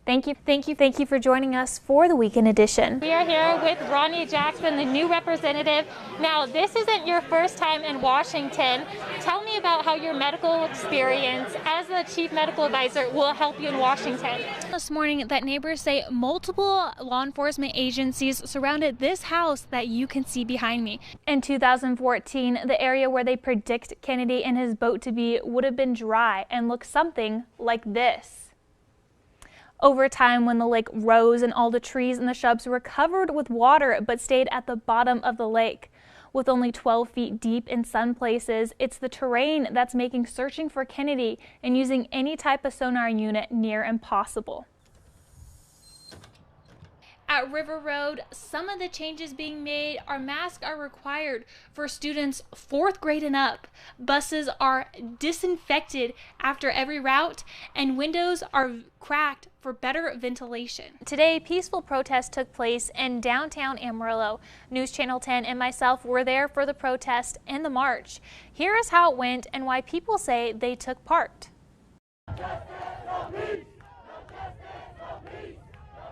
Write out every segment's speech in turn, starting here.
Thank you for joining us for the Weekend Edition. We are here with Ronnie Jackson, the new representative. Now, this isn't your first time in Washington. Tell me about how your medical experience as the chief medical advisor will help you in Washington. This morning, that neighbors say multiple law enforcement agencies surrounded this house that you can see behind me. In 2014, the area where they predict Kennedy and his boat to be would have been dry and look something like this. Over time, when the lake rose and all the trees and the shrubs were covered with water but stayed at the bottom of the lake. With only 12 feet deep in some places, it's the terrain that's making searching for Kennedy and using any type of sonar unit near impossible. At River Road, some of the changes being made are masks are required for students 4th grade and up. Buses are disinfected after every route, and windows are cracked for better ventilation. Today, peaceful protests took place in downtown Amarillo. News Channel 10 and myself were there for the protest and the march. Here is how it went and why people say they took part.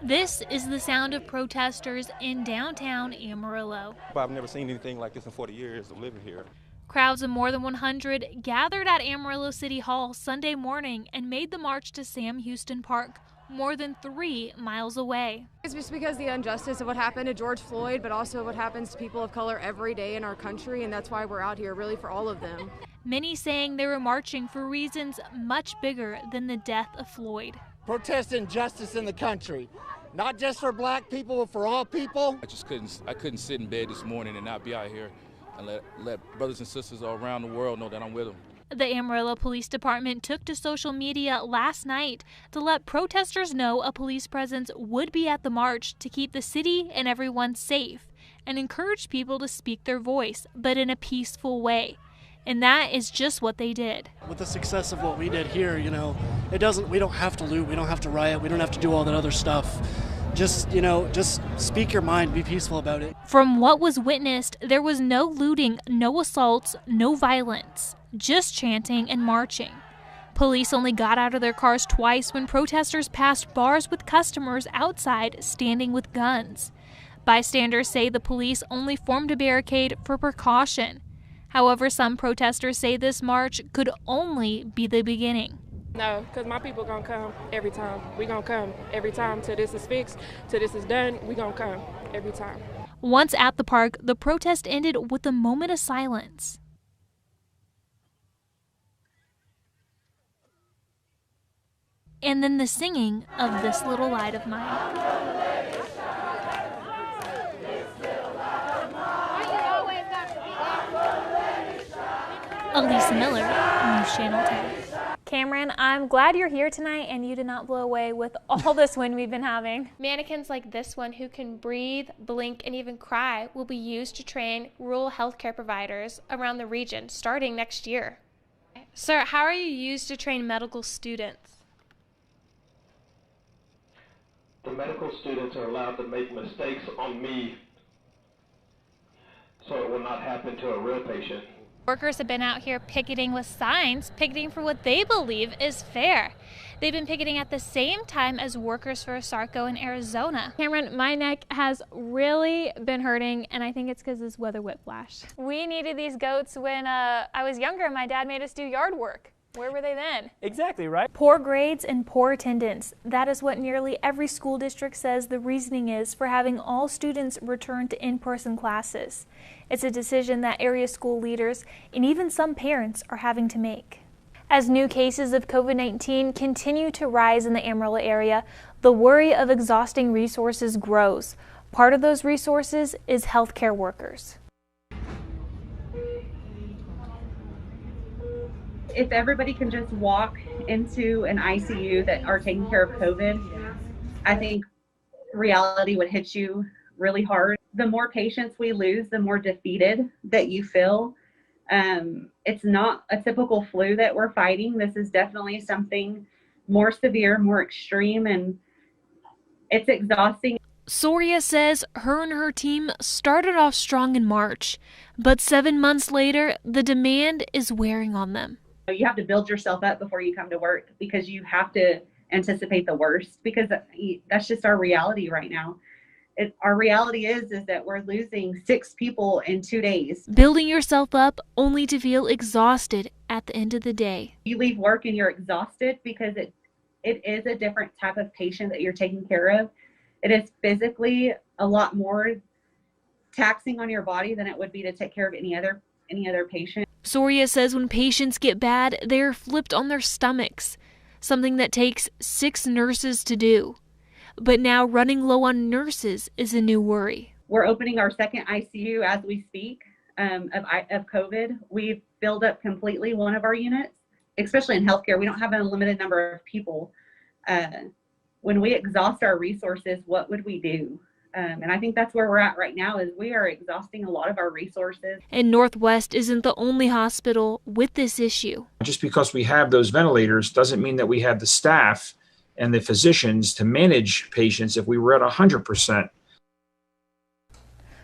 This is the sound of protesters in downtown Amarillo. I've never seen anything like this in 40 years of living here. Crowds of more than 100 gathered at Amarillo City Hall Sunday morning and made the march to Sam Houston Park, more than 3 miles away. It's just because the injustice of what happened to George Floyd, but also what happens to people of color every day in our country, and that's why we're out here, really for all of them. Many saying they were marching for reasons much bigger than the death of Floyd. Protesting justice in the country, not just for black people, but for all people. I couldn't sit in bed this morning and not be out here and let brothers and sisters all around the world know that I'm with them. The Amarillo Police Department took to social media last night to let protesters know a police presence would be at the march to keep the city and everyone safe and encourage people to speak their voice, but in a peaceful way. And that is just what they did. With the success of what we did here, we don't have to loot, we don't have to riot, we don't have to do all that other stuff. Just speak your mind, be peaceful about it. From what was witnessed, there was no looting, no assaults, no violence, just chanting and marching. Police only got out of their cars twice when protesters passed bars with customers outside standing with guns. Bystanders say the police only formed a barricade for precaution. However, some protesters say this march could only be the beginning. No, because my people gonna come every time. We gonna come every time till this is fixed, till this is done. We gonna come every time. Once at the park, the protest ended with a moment of silence. And then the singing of This Little Light of Mine. Allisa Miller, News Channel 10. Cameron, I'm glad you're here tonight and you did not blow away with all this wind we've been having. Mannequins like this one who can breathe, blink, and even cry will be used to train rural healthcare providers around the region starting next year. Sir, how are you used to train medical students? The medical students are allowed to make mistakes on me so it will not happen to a real patient. Workers have been out here picketing with signs, picketing for what they believe is fair. They've been picketing at the same time as workers for Sarco in Arizona. Cameron, my neck has really been hurting, and I think it's because this weather whiplash. We needed these goats when I was younger and my dad made us do yard work. Where were they then? Exactly, right? Poor grades and poor attendance. That is what nearly every school district says the reasoning is for having all students return to in-person classes. It's a decision that area school leaders and even some parents are having to make. As new cases of COVID-19 continue to rise in the Amarillo area, the worry of exhausting resources grows. Part of those resources is healthcare workers. If everybody can just walk into an ICU that are taking care of COVID, I think reality would hit you really hard. The more patients we lose, the more defeated that you feel. It's not a typical flu that we're fighting. This is definitely something more severe, more extreme, and it's exhausting. Soria says her and her team started off strong in March, but 7 months later, the demand is wearing on them. You have to build yourself up before you come to work because you have to anticipate the worst, because that's just our reality right now. Our reality is that we're losing 6 people in 2 days. Building yourself up only to feel exhausted at the end of the day. You leave work and you're exhausted because it is a different type of patient that you're taking care of. It is physically a lot more taxing on your body than it would be to take care of any other patient. Soria says when patients get bad, they're flipped on their stomachs, something that takes 6 nurses to do. But now running low on nurses is a new worry. We're opening our second ICU as we speak of COVID. We've filled up completely one of our units, especially in healthcare. We don't have an unlimited number of people. When we exhaust our resources, what would we do? And I think that's where we're at right now, is we are exhausting a lot of our resources. And Northwest isn't the only hospital with this issue. Just because we have those ventilators doesn't mean that we have the staff and the physicians to manage patients if we were at 100%.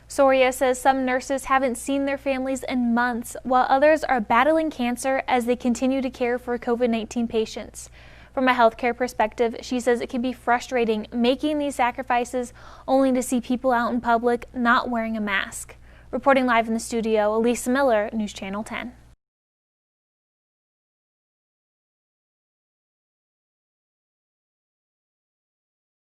Soria says some nurses haven't seen their families in months, while others are battling cancer as they continue to care for COVID-19 patients. From a healthcare perspective, she says it can be frustrating making these sacrifices only to see people out in public not wearing a mask. Reporting live in the studio, Allisa Miller, News Channel 10.